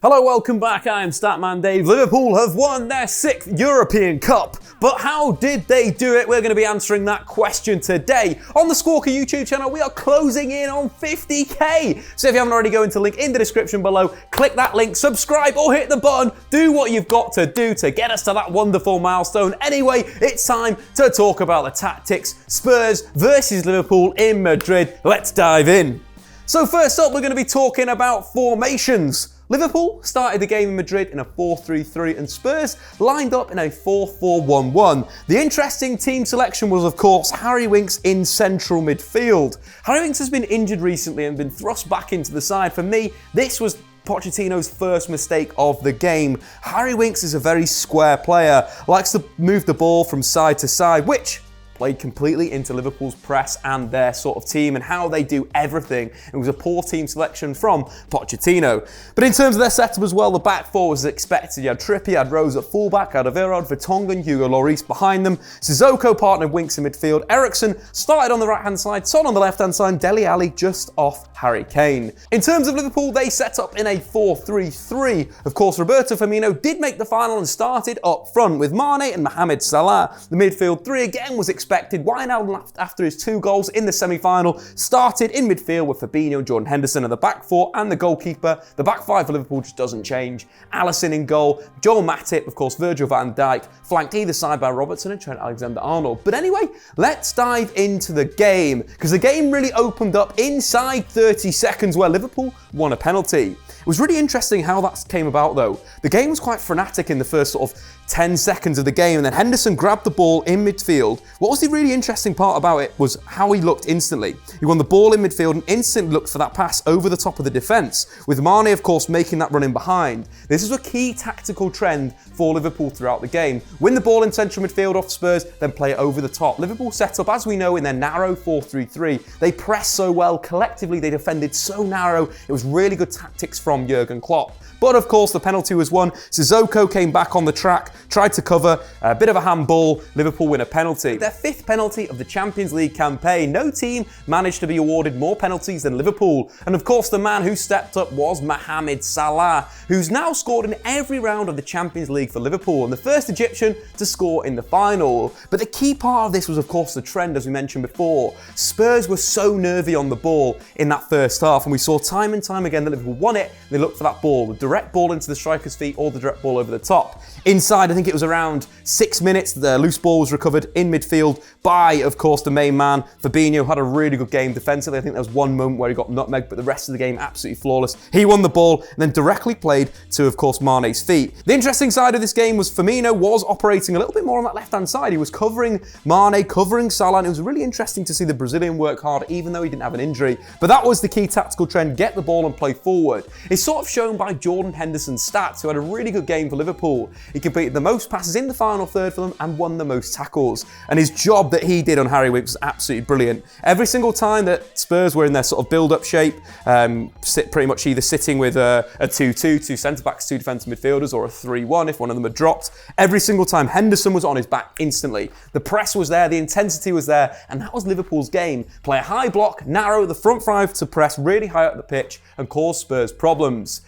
Hello, welcome back. I am Statman Dave. Liverpool have won their 6th European Cup. But how did they do it? We're going to be answering that question today. On the Squawka YouTube channel, we are closing in on 50k. So if you haven't already, go into the link in the description below, click that link, subscribe or hit the button. Do what you've got to do to get us to that wonderful milestone. Anyway, it's time to talk about the tactics. Spurs versus Liverpool in Madrid. Let's dive in. So first up, we're going to be talking about formations. Liverpool started the game in Madrid in a 4-3-3 and Spurs lined up in a 4-4-1-1. The interesting team selection was, of course, Harry Winks in central midfield. Harry Winks has been injured recently and been thrust back into the side. For me, this was Pochettino's first mistake of the game. Harry Winks is a very square player, likes to move the ball from side to side, which played completely into Liverpool's press and their sort of team and how they do everything. It was a poor team selection from Pochettino. But in terms of their setup as well, the back four was as expected. You had Trippier, you had Rose at fullback, Alderweireld, Vertonghen, Hugo Lloris behind them. Sissoko partnered Winks in midfield. Eriksen started on the right-hand side, Son on the left-hand side, Dele Alli just off Harry Kane. In terms of Liverpool, they set up in a 4-3-3. Of course, Roberto Firmino did make the final and started up front with Mane and Mohamed Salah. The midfield three again was expected. Wijnaldum, after his 2 goals in the semi-final, started in midfield with Fabinho, Jordan Henderson, and the back four and the goalkeeper. The back five for Liverpool just doesn't change. Alisson in goal, Joel Matip, of course, Virgil van Dijk, flanked either side by Robertson and Trent Alexander-Arnold. But anyway, let's dive into the game, because the game really opened up inside 30 seconds where Liverpool won a penalty. It was really interesting how that came about though. The game was quite frenetic in the first sort of 10 seconds of the game, and then Henderson grabbed the ball in midfield. What was the really interesting part about it was how he looked instantly. He won the ball in midfield and instantly looked for that pass over the top of the defence, with Mane, of course, making that run in behind. This is a key tactical trend for Liverpool throughout the game. Win the ball in central midfield off Spurs, then play it over the top. Liverpool set up, as we know, in their narrow 4-3-3. They pressed so well, collectively they defended so narrow. It was really good tactics from Jurgen Klopp. But of course, the penalty was won. Sissoko came back on the track, tried to cover, a bit of a handball. Liverpool win a penalty. Their 5th penalty of the Champions League campaign. No team managed to be awarded more penalties than Liverpool. And of course, the man who stepped up was Mohamed Salah, who's now scored in every round of the Champions League for Liverpool and the first Egyptian to score in the final. But the key part of this was, of course, the trend, as we mentioned before. Spurs were so nervy on the ball in that first half, and we saw time and time again that Liverpool won it. They looked for that ball, the direct ball into the striker's feet or the direct ball over the top. Inside, I think it was around 6 minutes, the loose ball was recovered in midfield by, of course, the main man. Fabinho had a really good game defensively. I think there was one moment where he got nutmegged, but the rest of the game absolutely flawless. He won the ball and then directly played to, of course, Mane's feet. The interesting side of this game was Firmino was operating a little bit more on that left-hand side. He was covering Mane, covering Salah, and it was really interesting to see the Brazilian work hard, even though he didn't have an injury. But that was the key tactical trend, get the ball and play forward. It's sort of shown by Jordan Henderson's stats, who had a really good game for Liverpool. He completed the most passes in the final third for them and won the most tackles. And his job that he did on Harry Winks was absolutely brilliant. Every single time that Spurs were in their sort of build-up shape, pretty much either sitting with a 2-2, 2 centre-backs, 2 defensive midfielders, or a 3-1 if one of them had dropped, every single time Henderson was on his back instantly. The press was there, the intensity was there, and that was Liverpool's game. Play a high block, narrow the front 5 to press really high up the pitch and cause Spurs problems.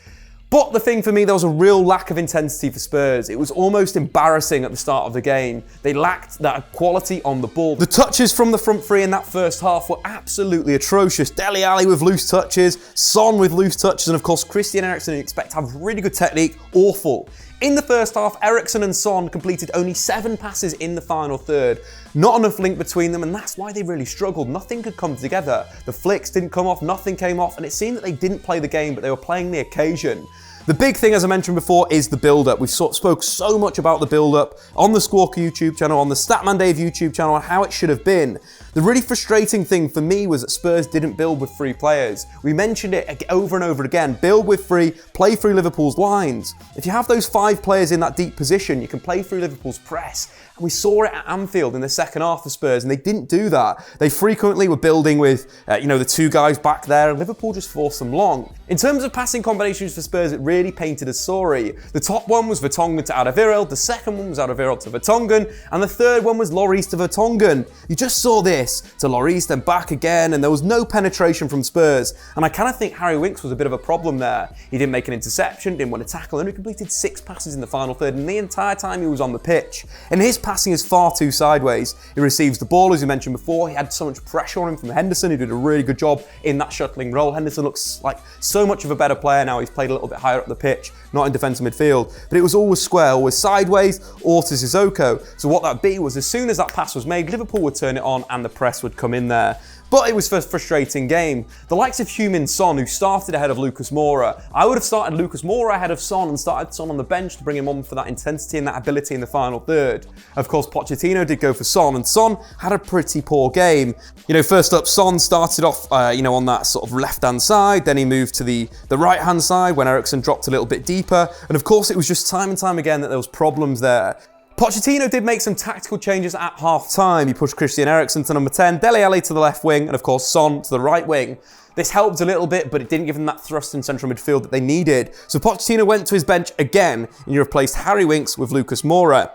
But the thing for me, there was a real lack of intensity for Spurs. It was almost embarrassing at the start of the game. They lacked that quality on the ball. The touches from the front three in that first half were absolutely atrocious. Dele Alli with loose touches, Son with loose touches, and of course Christian Eriksen, you expect to have really good technique, awful. In the first half, Eriksen and Son completed only 7 passes in the final third. Not enough link between them, and that's why they really struggled. Nothing could come together. The flicks didn't come off, nothing came off, and it seemed that they didn't play the game, but they were playing the occasion. The big thing, as I mentioned before, is the build-up. We've spoke so much about the build-up on the Squawka YouTube channel, on the Statman Dave YouTube channel, and how it should have been. The really frustrating thing for me was that Spurs didn't build with 3 players. We mentioned it over and over again. Build with 3, play through Liverpool's lines. If you have those 5 players in that deep position, you can play through Liverpool's press. And we saw it at Anfield in the second half for Spurs, and they didn't do that. They frequently were building with, the 2 guys back there, and Liverpool just forced them long. In terms of passing combinations for Spurs, it really really painted a story. The top one was Vertonghen to Alderweireld, the second one was Alderweireld to Vertonghen, and the third one was Lloris to Vertonghen. You just saw this to Lloris, then back again, and there was no penetration from Spurs. And I kind of think Harry Winks was a bit of a problem there. He didn't make an interception, didn't win a tackle, and he completed 6 passes in the final third, and the entire time he was on the pitch. And his passing is far too sideways. He receives the ball, as we mentioned before. He had so much pressure on him from Henderson, who did a really good job in that shuttling role. Henderson looks like so much of a better player now. He's played a little bit higher up the pitch, not in defensive midfield. But it was always square, always sideways, or to Sissoko. So what that'd be was, as soon as that pass was made, Liverpool would turn it on and the press would come in there. But it was a frustrating game. The likes of Heung-min Son, who started ahead of Lucas Moura, I would have started Lucas Moura ahead of Son and started Son on the bench to bring him on for that intensity and that ability in the final third. Of course, Pochettino did go for Son, and Son had a pretty poor game. First up, Son started off, on that sort of left-hand side, then he moved to the right-hand side when Eriksen dropped a little bit deeper, and of course it was just time and time again that there was problems there. Pochettino did make some tactical changes at half-time. He pushed Christian Eriksen to number 10, Dele Alli to the left wing, and of course Son to the right wing. This helped a little bit, but it didn't give them that thrust in central midfield that they needed. So Pochettino went to his bench again, and he replaced Harry Winks with Lucas Moura.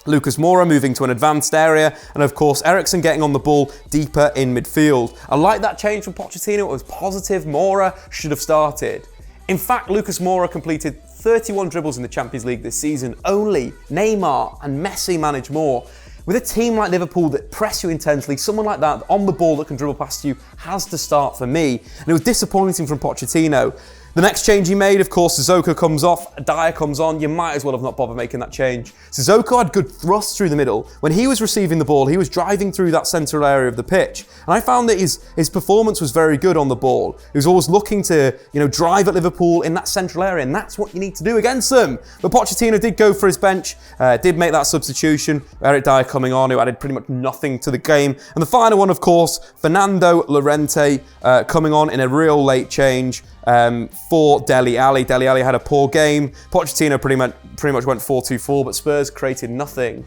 Lucas Moura moving to an advanced area, and of course Eriksen getting on the ball deeper in midfield. I like that change from Pochettino. It was positive. Moura should have started. In fact, Lucas Moura completed 31 dribbles in the Champions League this season. Only Neymar and Messi manage more. With a team like Liverpool that press you intensely, someone like that on the ball that can dribble past you has to start for me. And it was disappointing from Pochettino. The next change he made, of course, Sissoko comes off, Dyer comes on. You might as well have not bothered making that change. Sissoko had good thrust through the middle. When he was receiving the ball, he was driving through that central area of the pitch. And I found that his performance was very good on the ball. He was always looking to, drive at Liverpool in that central area, and that's what you need to do against them. But Pochettino did go for his bench, did make that substitution. Eric Dyer coming on, who added pretty much nothing to the game. And the final one, of course, Fernando Llorente coming on in a real late change. For Dele Alli. Dele Alli had a poor game. Pochettino pretty much went 4-2-4, but Spurs created nothing.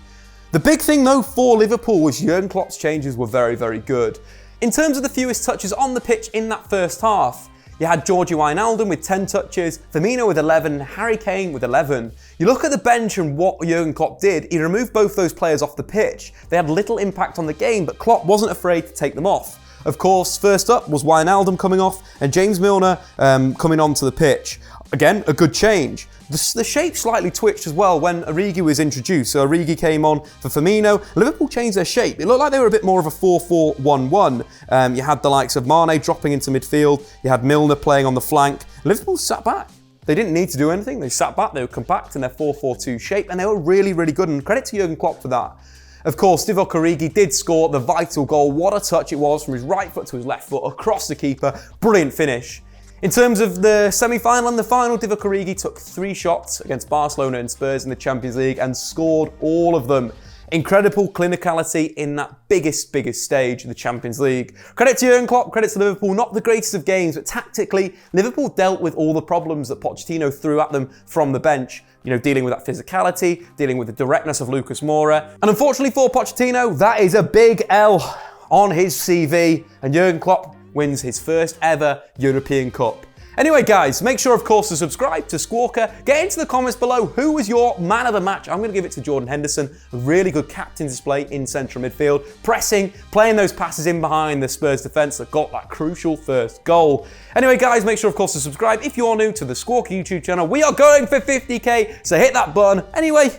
The big thing though for Liverpool was Jurgen Klopp's changes were very, very good. In terms of the fewest touches on the pitch in that first half, you had Georgie Wijnaldum with 10 touches, Firmino with 11, Harry Kane with 11. You look at the bench and what Jurgen Klopp did, he removed both those players off the pitch. They had little impact on the game, but Klopp wasn't afraid to take them off. Of course, first up was Wijnaldum coming off and James Milner coming onto the pitch. Again, a good change. The shape slightly twitched as well when Origi was introduced. So Origi came on for Firmino. Liverpool changed their shape. It looked like they were a bit more of a 4-4-1-1. You had the likes of Mane dropping into midfield. You had Milner playing on the flank. Liverpool sat back. They didn't need to do anything. They sat back. They were compact in their 4-4-2 shape, and they were really, really good. And credit to Jurgen Klopp for that. Of course, Divock Origi did score the vital goal. What a touch it was from his right foot to his left foot across the keeper. Brilliant finish. In terms of the semi-final and the final, Divock Origi took 3 shots against Barcelona and Spurs in the Champions League and scored all of them. Incredible clinicality in that biggest stage of the Champions League. Credit to Jurgen Klopp, credit to Liverpool. Not the greatest of games, but tactically, Liverpool dealt with all the problems that Pochettino threw at them from the bench. Dealing with that physicality, dealing with the directness of Lucas Moura. And unfortunately for Pochettino, that is a big L on his CV, and Jurgen Klopp wins his first ever European Cup. Anyway, guys, make sure, of course, to subscribe to Squawka. Get into the comments below who was your man of the match. I'm going to give it to Jordan Henderson. A really good captain display in central midfield. Pressing, playing those passes in behind the Spurs defence that got that crucial first goal. Anyway, guys, make sure, of course, to subscribe if you are new to the Squawka YouTube channel. We are going for 50k, so hit that button. Anyway,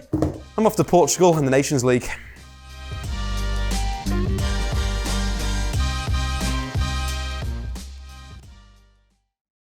I'm off to Portugal and the Nations League.